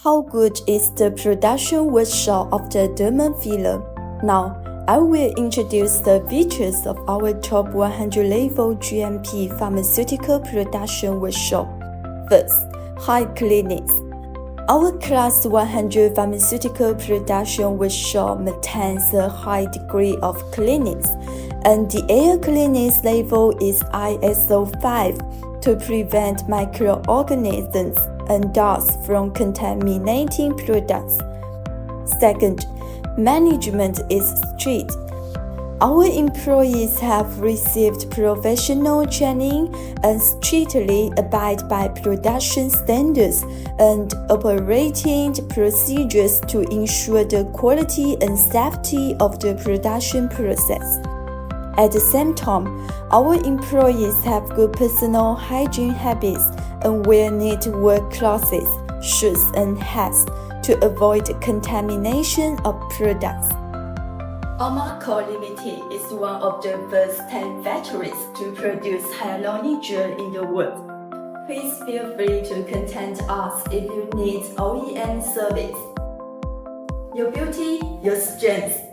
How good is the production workshop of the dermal filler? Now, I will introduce the features of our top 100 level GMP pharmaceutical production workshop. First, high cleanliness. Our Class 100 pharmaceutical production workshop maintains a high degree of cleanliness, and the air cleanliness level is ISO 5 to prevent microorganisms and dust from contaminating products. Second, management is strict. Our employees have received professional training and strictly abide by production standards and operating procedures to ensure the quality and safety of the production process. At the same time, our employees have good personal hygiene habits and wear neat work clothes, shoes, and hats to avoid contamination of products. AOMA CO Limited is one of the first 10 factories to produce hyaluronate gel in the world. Please feel free to contact us if you need OEM service. Your beauty, your strength.